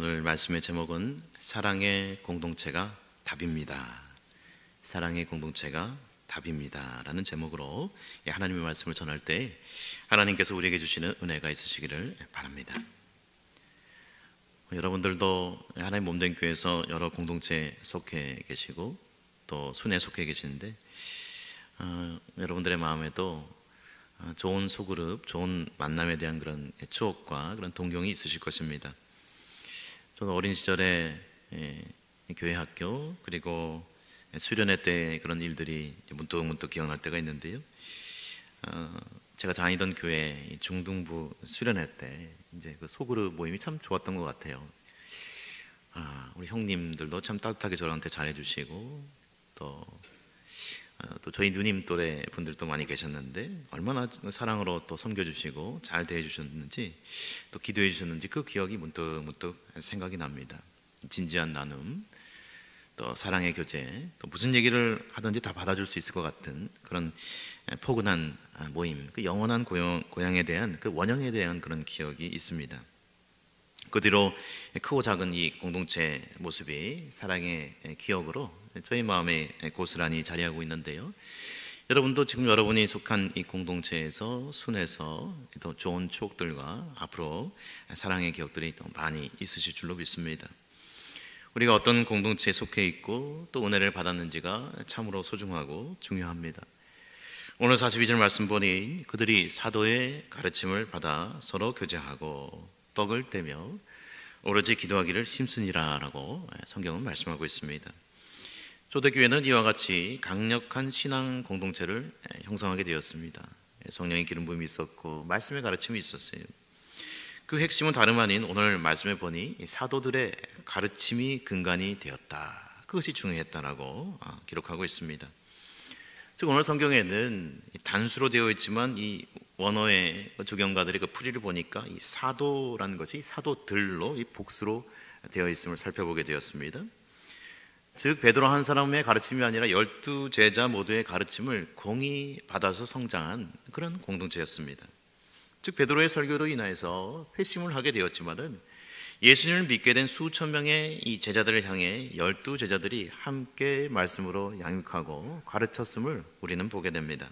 오늘 말씀의 제목은 사랑의 공동체가 답입니다. 사랑의 공동체가 답입니다 라는 제목으로 하나님의 말씀을 전할 때 하나님께서 우리에게 주시는 은혜가 있으시기를 바랍니다. 여러분들도 하나님 몸된 교회에서 여러 공동체에 속해 계시고 또 순회에 속해 계시는데 여러분들의 마음에도 좋은 소그룹, 좋은 만남에 대한 그런 추억과 그런 동경이 있으실 것입니다. 저는 어린 시절에 교회 학교 그리고 수련회 때 그런 일들이 문득문득 기억날 때가 있는데요. 제가 다니던 교회 중등부 수련회 때 이제 그 소그룹 모임이 참 좋았던 것 같아요. 우리 형님들도 참 따뜻하게 저한테 잘해주시고 또 저희 누님 또래 분들도 많이 계셨는데 얼마나 사랑으로 또 섬겨주시고 잘 대해주셨는지 또 기도해 주셨는지 그 기억이 문득문득 생각이 납니다. 진지한 나눔, 또 사랑의 교제, 또 무슨 얘기를 하든지 다 받아줄 수 있을 것 같은 그런 포근한 모임, 그 영원한 고향에 대한 그 원형에 대한 그런 기억이 있습니다. 그 뒤로 크고 작은 이 공동체 모습이 사랑의 기억으로 저희 마음에 고스란히 자리하고 있는데요. 여러분도 지금 여러분이 속한 이 공동체에서 순에서 더 좋은 추억들과 앞으로 사랑의 기억들이 더 많이 있으실 줄로 믿습니다. 우리가 어떤 공동체에 속해 있고 또 은혜를 받았는지가 참으로 소중하고 중요합니다. 오늘 42절 말씀 보니 그들이 사도의 가르침을 받아 서로 교제하고 떡을 떼며 오로지 기도하기를 힘쓰니라 라고 성경은 말씀하고 있습니다. 초대교회는 이와 같이 강력한 신앙 공동체를 형성하게 되었습니다. 성령의 기름 부음이 있었고 말씀의 가르침이 있었어요. 그 핵심은 다름 아닌 오늘 말씀에 보니 사도들의 가르침이 근간이 되었다. 그것이 중요했다라고 기록하고 있습니다. 즉 오늘 성경에는 단수로 되어 있지만 이 원어의 조경가들의 그 풀이를 보니까 이 사도라는 것이 사도들로 이 복수로 되어 있음을 살펴보게 되었습니다. 즉 베드로 한 사람의 가르침이 아니라 12제자 모두의 가르침을 공히 받아서 성장한 그런 공동체였습니다. 즉 베드로의 설교로 인하여서 회심을 하게 되었지만은 예수님을 믿게 된 수천 명의 이 제자들을 향해 12제자들이 함께 말씀으로 양육하고 가르쳤음을 우리는 보게 됩니다.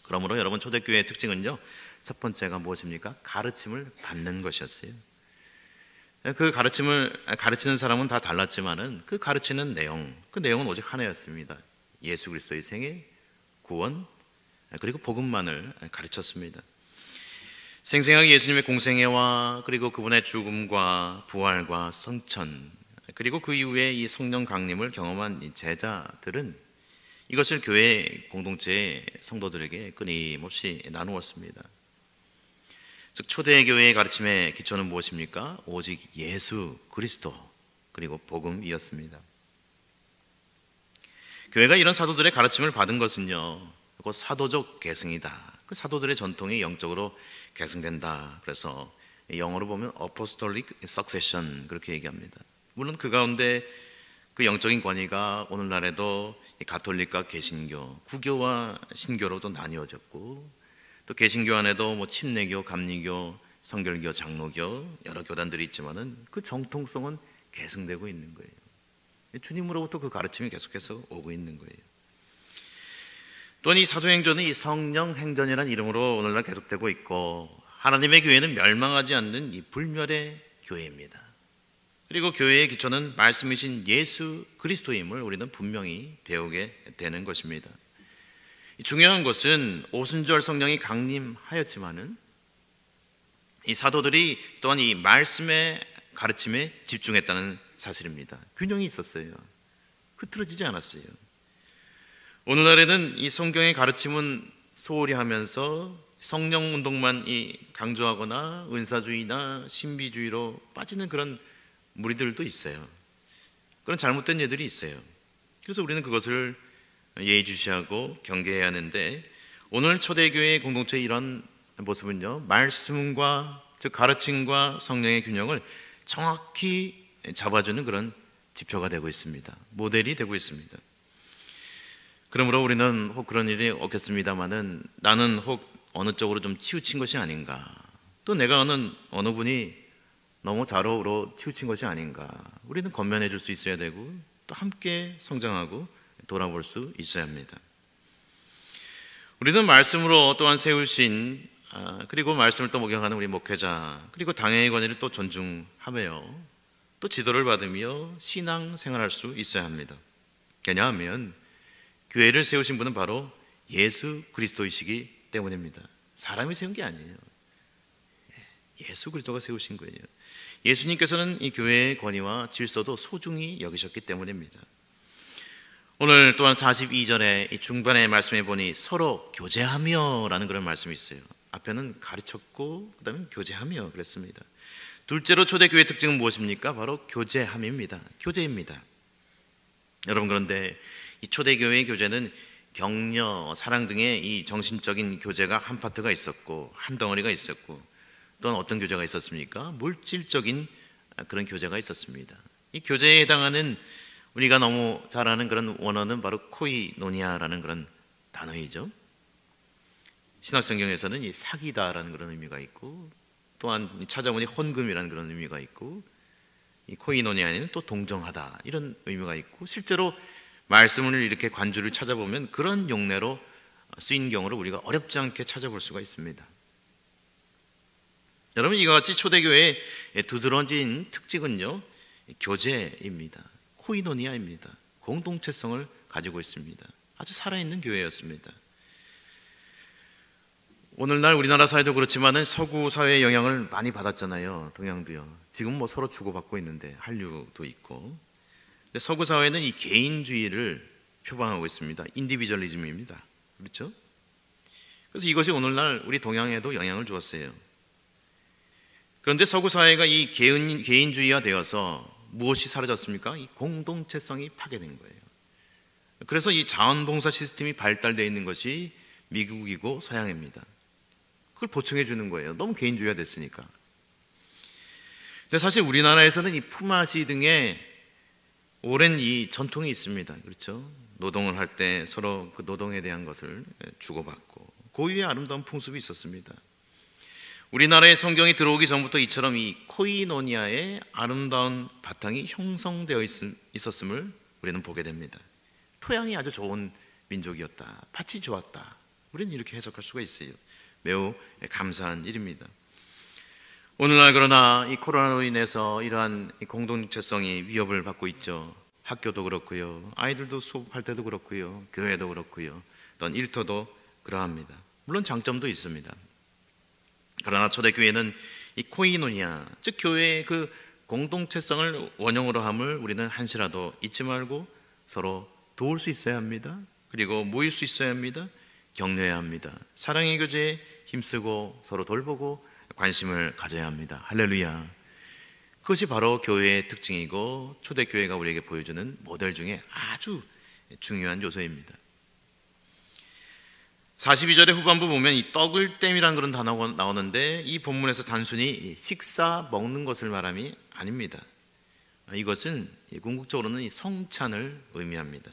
그러므로 여러분 초대교회의 특징은요, 첫 번째가 무엇입니까? 가르침을 받는 것이었어요. 그 가르침을 가르치는 사람은 다 달랐지만은 그 가르치는 내용, 그 내용은 오직 하나였습니다. 예수 그리스도의 생애, 구원, 그리고 복음만을 가르쳤습니다. 생생하게 예수님의 공생애와 그리고 그분의 죽음과 부활과 성천, 그리고 그 이후에 이 성령 강림을 경험한 이 제자들은 이것을 교회 공동체의 성도들에게 끊임없이 나누었습니다. 즉 초대교회의 가르침의 기초는 무엇입니까? 오직 예수 그리스도 그리고 복음이었습니다. 교회가 이런 사도들의 가르침을 받은 것은요, 곧 사도적 계승이다. 그 사도들의 전통이 영적으로 계승된다. 그래서 영어로 보면 apostolic succession 그렇게 얘기합니다. 물론 그 가운데 그 영적인 권위가 오늘날에도 가톨릭과 개신교, 구교와 신교로도 나뉘어졌고 또 개신교 안에도 침례교, 감리교, 성결교, 장로교 여러 교단들이 있지만은 그 정통성은 계승되고 있는 거예요. 주님으로부터 그 가르침이 계속해서 오고 있는 거예요. 또한 이 사도행전은 이 성령행전이라는 이름으로 오늘날 계속되고 있고 하나님의 교회는 멸망하지 않는 이 불멸의 교회입니다. 그리고 교회의 기초는 말씀이신 예수 그리스도임을 우리는 분명히 배우게 되는 것입니다. 중요한 것은 오순절 성령이 강림하였지만은 이 사도들이 또한 이 말씀의 가르침에 집중했다는 사실입니다. 균형이 있었어요. 흐트러지지 않았어요. 오늘날에는 이 성경의 가르침은 소홀히 하면서 성령 운동만 강조하거나 은사주의나 신비주의로 빠지는 그런 무리들도 있어요. 그런 잘못된 예들이 있어요. 그래서 우리는 그것을 예의주시하고 경계해야 하는데 오늘 초대교회의 공동체의 이런 모습은요, 말씀과 즉 가르침과 성령의 균형을 정확히 잡아주는 그런 지표가 되고 있습니다. 모델이 되고 있습니다. 그러므로 우리는 혹 그런 일이 없겠습니다만은 나는 혹 어느 쪽으로 좀 치우친 것이 아닌가, 또 내가 아는 어느 분이 너무 좌로우로 치우친 것이 아닌가. 우리는 건면해 줄 수 있어야 되고 또 함께 성장하고 돌아볼 수 있어야 합니다. 우리는 말씀으로 또한 세우신 그리고 말씀을 또 목용하는 우리 목회자 그리고 당회의 권위를 또 존중하며 또 지도를 받으며 신앙 생활할 수 있어야 합니다. 왜냐하면 교회를 세우신 분은 바로 예수 그리스도이시기 때문입니다. 사람이 세운 게 아니에요. 예수 그리스도가 세우신 거예요. 예수님께서는 이 교회의 권위와 질서도 소중히 여기셨기 때문입니다. 오늘 또한 42절에 이 중반의 말씀에 보니 서로 교제하며 라는 그런 말씀이 있어요. 앞에는 가르쳤고 그 다음에 교제하며 그랬습니다. 둘째로 초대교회의 특징은 무엇입니까? 바로 교제함입니다. 교제입니다. 여러분, 그런데 이 초대교회의 교제는 격려, 사랑 등의 이 정신적인 교제가 한 파트가 있었고 한 덩어리가 있었고 또는 어떤 교제가 있었습니까? 물질적인 그런 교제가 있었습니다. 이 교제에 해당하는 우리가 너무 잘 아는 그런 원어는 바로 코이노니아라는 그런 단어이죠. 신약성경에서는 이 사귀다라는 그런 의미가 있고 또한 찾아보니 헌금이라는 그런 의미가 있고 이 코이노니아에는 또 동정하다 이런 의미가 있고 실제로 말씀을 이렇게 관주를 찾아보면 그런 용례로 쓰인 경우를 우리가 어렵지 않게 찾아볼 수가 있습니다. 여러분, 이와 같이 초대교회의 두드러진 특징은요 교제입니다. 코이노니아입니다. 공동체성을 가지고 있습니다. 아주 살아있는 교회였습니다. 오늘날 우리나라 사회도 그렇지만은 서구 사회의 영향을 많이 받았잖아요. 동양도요. 지금 뭐 서로 주고받고 있는데 한류도 있고. 근데 서구 사회는 이 개인주의를 표방하고 있습니다. 인디비주얼리즘입니다. 그렇죠? 그래서 이것이 오늘날 우리 동양에도 영향을 주었어요. 그런데 서구 사회가 이 개인주의화 되어서 무엇이 사라졌습니까? 이 공동체성이 파괴된 거예요. 그래서 이 자원봉사 시스템이 발달되어 있는 것이 미국이고 서양입니다. 그걸 보충해 주는 거예요. 너무 개인주의화 됐으니까. 근데 사실 우리나라에서는 이 품앗이 등의 오랜 이 전통이 있습니다. 그렇죠? 노동을 할 때 서로 그 노동에 대한 것을 주고받고 고유의 아름다운 풍습이 있었습니다. 우리나라에 성경이 들어오기 전부터 이처럼 이 코이노니아의 아름다운 바탕이 형성되어 있었음을 우리는 보게 됩니다. 토양이 아주 좋은 민족이었다. 밭이 좋았다. 우리는 이렇게 해석할 수가 있어요. 매우 감사한 일입니다. 오늘날 그러나 이 코로나로 인해서 이러한 공동체성이 위협을 받고 있죠. 학교도 그렇고요. 아이들도 수업할 때도 그렇고요. 교회도 그렇고요. 또한 일터도 그러합니다. 물론 장점도 있습니다. 그러나 초대교회는 이 코이노니아, 즉 교회의 그 공동체성을 원형으로 함을 우리는 한시라도 잊지 말고 서로 도울 수 있어야 합니다. 그리고 모일 수 있어야 합니다. 격려해야 합니다. 사랑의 교제에 힘쓰고 서로 돌보고 관심을 가져야 합니다. 할렐루야. 그것이 바로 교회의 특징이고 초대교회가 우리에게 보여주는 모델 중에 아주 중요한 요소입니다. 42절의 후반부 보면 이 떡을 땜이라는 그런 단어가 나오는데 이 본문에서 단순히 식사 먹는 것을 말함이 아닙니다. 이것은 궁극적으로는 이 성찬을 의미합니다.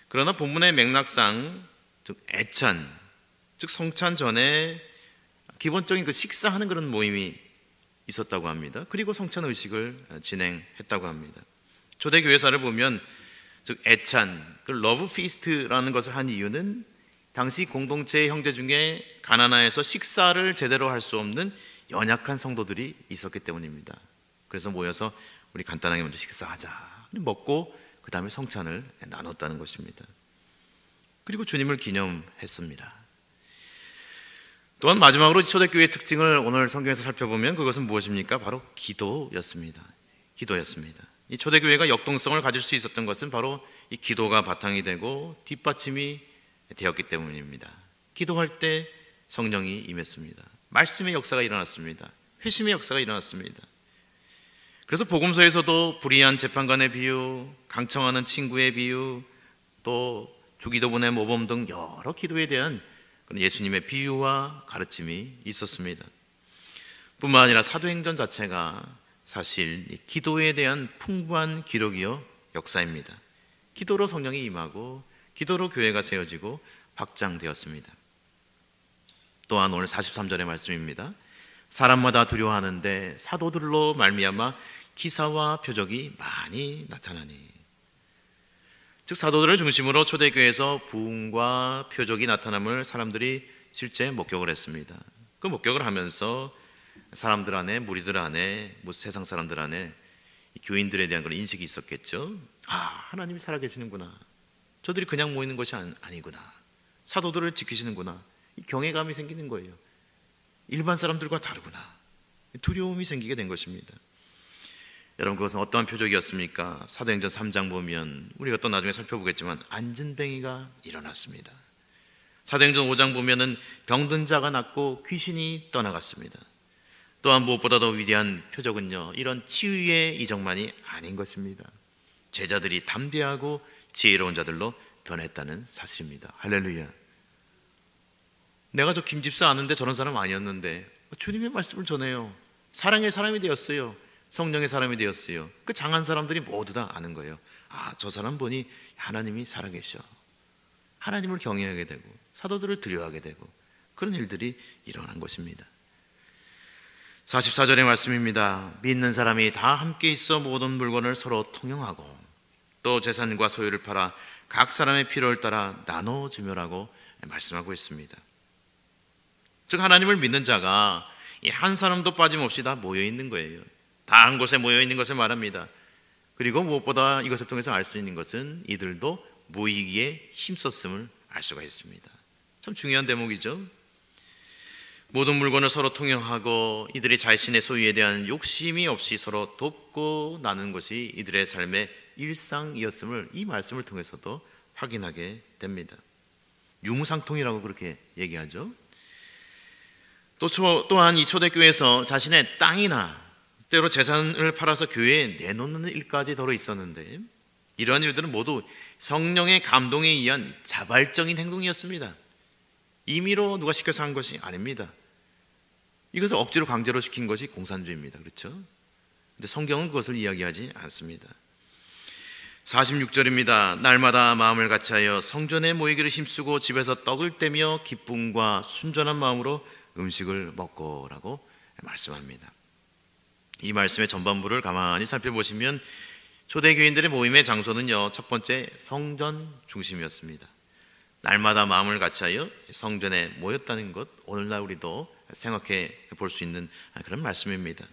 그러나 본문의 맥락상 즉 애찬, 즉 성찬 전에 기본적인 그 식사하는 그런 모임이 있었다고 합니다. 그리고 성찬 의식을 진행했다고 합니다. 초대교회사를 보면 즉 애찬, 그 러브 피스트라는 것을 한 이유는 당시 공동체의 형제 중에 가나안에서 식사를 제대로 할 수 없는 연약한 성도들이 있었기 때문입니다. 그래서 모여서 우리 간단하게 먼저 식사하자 먹고 그 다음에 성찬을 나눴다는 것입니다. 그리고 주님을 기념했습니다. 또한 마지막으로 초대교회의 특징을 오늘 성경에서 살펴보면 그것은 무엇입니까? 바로 기도였습니다. 기도였습니다. 이 초대교회가 역동성을 가질 수 있었던 것은 바로 이 기도가 바탕이 되고 뒷받침이 되었기 때문입니다. 기도할 때 성령이 임했습니다. 말씀의 역사가 일어났습니다. 회심의 역사가 일어났습니다. 그래서 복음서에서도 불의한 재판관의 비유, 강청하는 친구의 비유, 또 주기도분의 모범 등 여러 기도에 대한 예수님의 비유와 가르침이 있었습니다. 뿐만 아니라 사도행전 자체가 사실 기도에 대한 풍부한 기록이요 역사입니다. 기도로 성령이 임하고 기도로 교회가 세워지고 확장되었습니다. 또한 오늘 43절의 말씀입니다. 사람마다 두려워하는데 사도들로 말미암아 기사와 표적이 많이 나타나니. 즉 사도들을 중심으로 초대교회에서 부흥과 표적이 나타남을 사람들이 실제 목격을 했습니다. 그 목격을 하면서 사람들 안에, 무리들 안에, 세상 사람들 안에 교인들에 대한 그런 인식이 있었겠죠. 하나님이 살아계시는구나. 저들이 그냥 모이는 것이 아니구나. 사도들을 지키시는구나. 이 경외감이 생기는 거예요. 일반 사람들과 다르구나. 두려움이 생기게 된 것입니다. 여러분, 그것은 어떠한 표적이었습니까? 사도행전 3장 보면 우리가 또 나중에 살펴보겠지만 안진뱅이가 일어났습니다. 사도행전 5장 보면은 병든 자가 낫고 귀신이 떠나갔습니다. 또한 무엇보다도 위대한 표적은요, 이런 치유의 이적만이 아닌 것입니다. 제자들이 담대하고 지혜로운 자들로 변했다는 사실입니다. 할렐루야. 내가 저 김집사 아는데 저런 사람 아니었는데 주님의 말씀을 전해요. 사랑의 사람이 되었어요. 성령의 사람이 되었어요. 그 장한 사람들이 모두 다 아는 거예요. 저 사람 보니 하나님이 살아계셔. 하나님을 경외하게 되고 사도들을 두려워하게 되고 그런 일들이 일어난 것입니다. 44절의 말씀입니다. 믿는 사람이 다 함께 있어 모든 물건을 서로 통용하고 또 재산과 소유를 팔아 각 사람의 필요를 따라 나눠주며라고 말씀하고 있습니다. 즉 하나님을 믿는 자가 한 사람도 빠짐없이 다 모여 있는 거예요. 다 한 곳에 모여 있는 것을 말합니다. 그리고 무엇보다 이것을 통해서 알 수 있는 것은 이들도 모이기에 힘썼음을 알 수가 있습니다. 참 중요한 대목이죠. 모든 물건을 서로 통용하고 이들이 자신의 소유에 대한 욕심이 없이 서로 돕고 나누는 것이 이들의 삶의 일상이었음을 이 말씀을 통해서도 확인하게 됩니다. 유무상통이라고 그렇게 얘기하죠. 또한 이 초대교회에서 자신의 땅이나 때로 재산을 팔아서 교회에 내놓는 일까지 더러 있었는데 이러한 일들은 모두 성령의 감동에 의한 자발적인 행동이었습니다. 임의로 누가 시켜서 한 것이 아닙니다. 이것을 억지로 강제로 시킨 것이 공산주의입니다. 그렇죠? 근데 성경은 그것을 이야기하지 않습니다. 46절입니다. 날마다 마음을 같이하여 성전에 모이기를 힘쓰고 집에서 떡을 떼며 기쁨과 순전한 마음으로 음식을 먹고라고 말씀합니다. 이 말씀의 전반부를 가만히 살펴보시면 초대교인들의 모임의 장소는요, 첫 번째 성전 중심이었습니다. 날마다 마음을 같이하여 성전에 모였다는 것, 오늘날 우리도 생각해 볼 수 있는 그런 말씀입니다.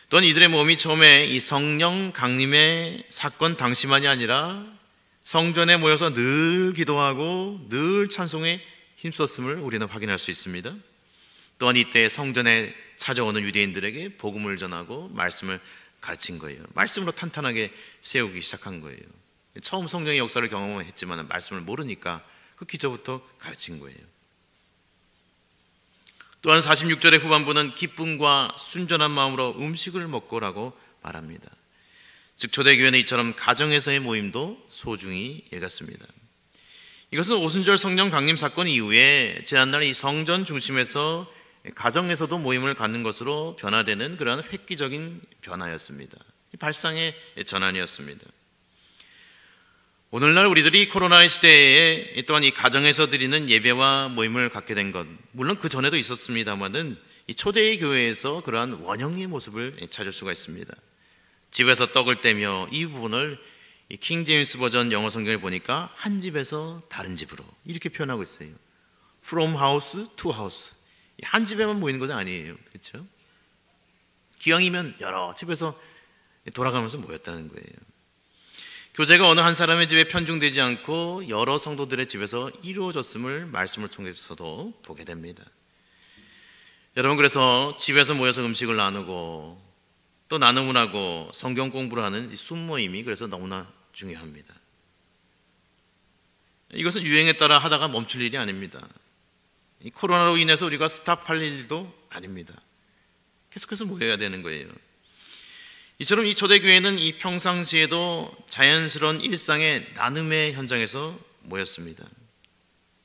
또한 이들의 모임이 처음에 이 성령 강림의 사건 당시만이 아니라 성전에 모여서 늘 기도하고 늘 찬송에 힘썼음을 우리는 확인할 수 있습니다. 또한 이때 성전에 찾아오는 유대인들에게 복음을 전하고 말씀을 가르친 거예요. 말씀으로 탄탄하게 세우기 시작한 거예요. 처음 성령의 역사를 경험했지만 말씀을 모르니까 그 기저부터 가르친 거예요. 또한 46절의 후반부는 기쁨과 순전한 마음으로 음식을 먹고라고 말합니다. 즉 초대교회는 이처럼 가정에서의 모임도 소중히 여겼습니다. 이것은 오순절 성령 강림 사건 이후에 지난날 이 성전 중심에서 가정에서도 모임을 갖는 것으로 변화되는 그러한 획기적인 변화였습니다. 발상의 전환이었습니다. 오늘날 우리들이 코로나 시대에 또한 이 가정에서 드리는 예배와 모임을 갖게 된 것, 물론 그 전에도 있었습니다만은 이 초대의 교회에서 그러한 원형의 모습을 찾을 수가 있습니다. 집에서 떡을 떼며 이 부분을 이 킹 제임스 버전 영어 성경을 보니까 한 집에서 다른 집으로 이렇게 표현하고 있어요. From house to house. 한 집에만 모이는 것은 아니에요. 그렇죠? 기왕이면 여러 집에서 돌아가면서 모였다는 거예요. 교제가 어느 한 사람의 집에 편중되지 않고 여러 성도들의 집에서 이루어졌음을 말씀을 통해서도 보게 됩니다. 여러분, 그래서 집에서 모여서 음식을 나누고 또 나눔을 하고 성경 공부를 하는 이 순모임이 그래서 너무나 중요합니다. 이것은 유행에 따라 하다가 멈출 일이 아닙니다. 이 코로나로 인해서 우리가 스탑할 일도 아닙니다. 계속해서 모여야 되는 거예요. 이처럼 이 초대교회는 이 평상시에도 자연스러운 일상의 나눔의 현장에서 모였습니다.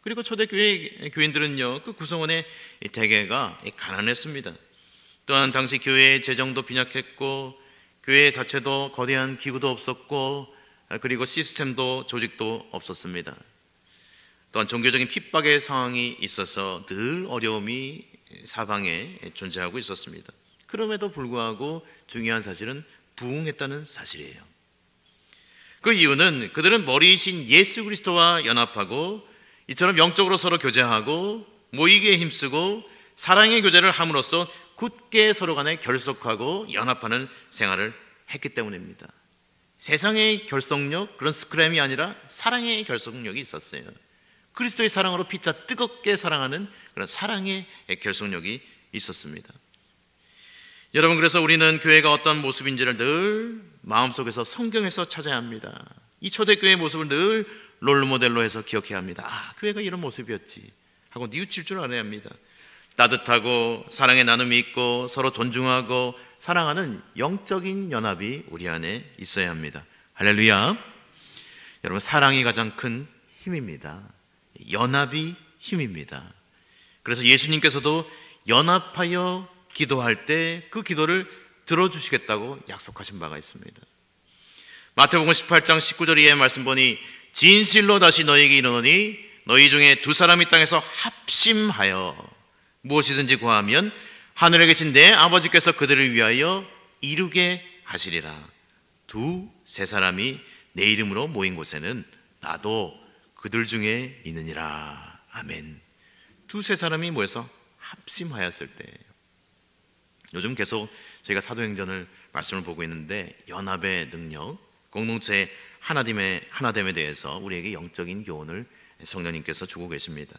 그리고 초대교회 교인들은요, 그 구성원의 대개가 가난했습니다. 또한 당시 교회의 재정도 빈약했고 교회 자체도 거대한 기구도 없었고 그리고 시스템도 조직도 없었습니다. 또한 종교적인 핍박의 상황이 있어서 늘 어려움이 사방에 존재하고 있었습니다. 그럼에도 불구하고 중요한 사실은 부흥했다는 사실이에요. 그 이유는 그들은 머리이신 예수 그리스도와 연합하고 이처럼 영적으로 서로 교제하고 모이기에 힘쓰고 사랑의 교제를 함으로써 굳게 서로 간에 결속하고 연합하는 생활을 했기 때문입니다. 세상의 결속력, 그런 스크램이 아니라 사랑의 결속력이 있었어요. 그리스도의 사랑으로 피차 뜨겁게 사랑하는 그런 사랑의 결속력이 있었습니다. 여러분, 그래서 우리는 교회가 어떤 모습인지를 늘 마음속에서 성경에서 찾아야 합니다. 이 초대교회의 모습을 늘 롤모델로 해서 기억해야 합니다. 교회가 이런 모습이었지 하고 뉘우칠 줄 알아야 합니다. 따뜻하고 사랑의 나눔이 있고 서로 존중하고 사랑하는 영적인 연합이 우리 안에 있어야 합니다. 할렐루야. 여러분, 사랑이 가장 큰 힘입니다. 연합이 힘입니다. 그래서 예수님께서도 연합하여 기도할 때 그 기도를 들어주시겠다고 약속하신 바가 있습니다. 마태복음 18장 19절 이하의 말씀 보니 진실로 다시 너희에게 이르노니 너희 중에 두 사람이 땅에서 합심하여 무엇이든지 구하면 하늘에 계신 내 아버지께서 그들을 위하여 이루게 하시리라. 두세 사람이 내 이름으로 모인 곳에는 나도 그들 중에 있느니라. 아멘. 두세 사람이 모여서 합심하였을 때, 요즘 계속 저희가 사도행전을 말씀을 보고 있는데 연합의 능력, 공동체의 하나됨에 대해서 우리에게 영적인 교훈을 성령님께서 주고 계십니다.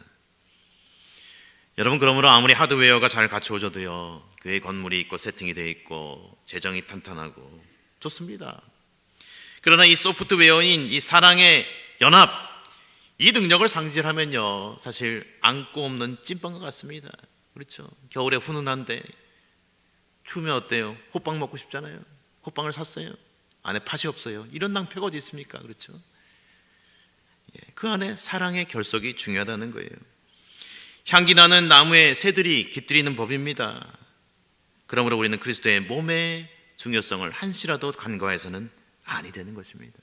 여러분, 그러므로 아무리 하드웨어가 잘 갖추어져도요, 교회 건물이 있고 세팅이 되어 있고 재정이 탄탄하고 좋습니다. 그러나 이 소프트웨어인 이 사랑의 연합, 이 능력을 상실하면요, 사실 안고 없는 찐빵과 같습니다. 그렇죠? 겨울에 훈훈한데 추우면 어때요? 호빵 먹고 싶잖아요. 호빵을 샀어요. 안에 팥이 없어요. 이런 낭패가 어디 있습니까? 그렇죠? 그 안에 사랑의 결속이 중요하다는 거예요. 향기 나는 나무에 새들이 깃들이는 법입니다. 그러므로 우리는 그리스도의 몸의 중요성을 한시라도 간과해서는 아니 되는 것입니다.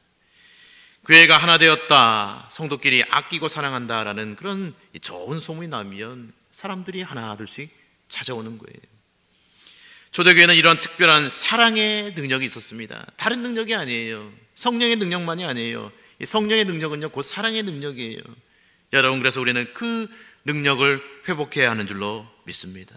교회가 하나 되었다, 성도끼리 아끼고 사랑한다라는 그런 좋은 소문이 나면 사람들이 하나둘씩 찾아오는 거예요. 초대교회는 이런 특별한 사랑의 능력이 있었습니다. 다른 능력이 아니에요. 성령의 능력만이 아니에요. 이 성령의 능력은요, 곧 사랑의 능력이에요. 여러분, 그래서 우리는 그 능력을 회복해야 하는 줄로 믿습니다.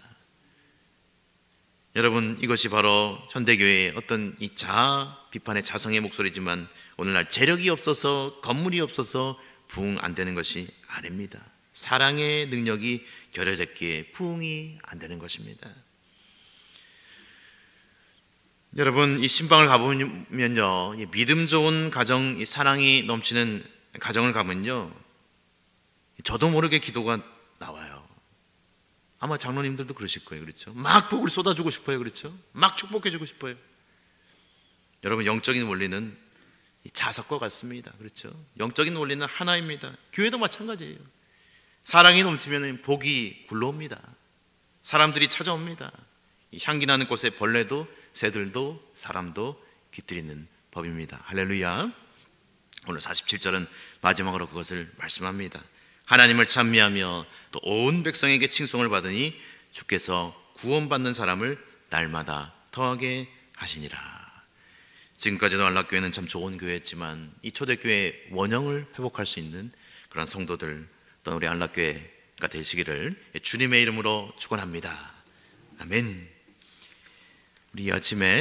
여러분, 이것이 바로 현대교회의 어떤 이 자아 비판의 자성의 목소리지만 오늘날 재력이 없어서, 건물이 없어서 부흥 안 되는 것이 아닙니다. 사랑의 능력이 결여됐기에 부흥이 안 되는 것입니다. 여러분, 이 신방을 가보면요, 이 믿음 좋은 가정, 이 사랑이 넘치는 가정을 가면요, 저도 모르게 기도가 나와요. 아마 장로님들도 그러실 거예요. 그렇죠? 막 복을 쏟아주고 싶어요. 그렇죠? 막 축복해주고 싶어요. 여러분, 영적인 원리는 자석과 같습니다. 그렇죠? 영적인 원리는 하나입니다. 교회도 마찬가지예요. 사랑이 넘치면 복이 굴러옵니다. 사람들이 찾아옵니다. 이 향기 나는 곳에 벌레도 새들도 사람도 깃들이는 법입니다. 할렐루야. 오늘 47절은 마지막으로 그것을 말씀합니다. 하나님을 찬미하며 또 온 백성에게 칭송을 받으니 주께서 구원받는 사람을 날마다 더하게 하시니라. 지금까지도 안락교회는 참 좋은 교회였지만 이 초대교회의 원형을 회복할 수 있는 그런 성도들, 또 우리 안락교회가 되시기를 주님의 이름으로 축원합니다. 아멘. 우리 아침에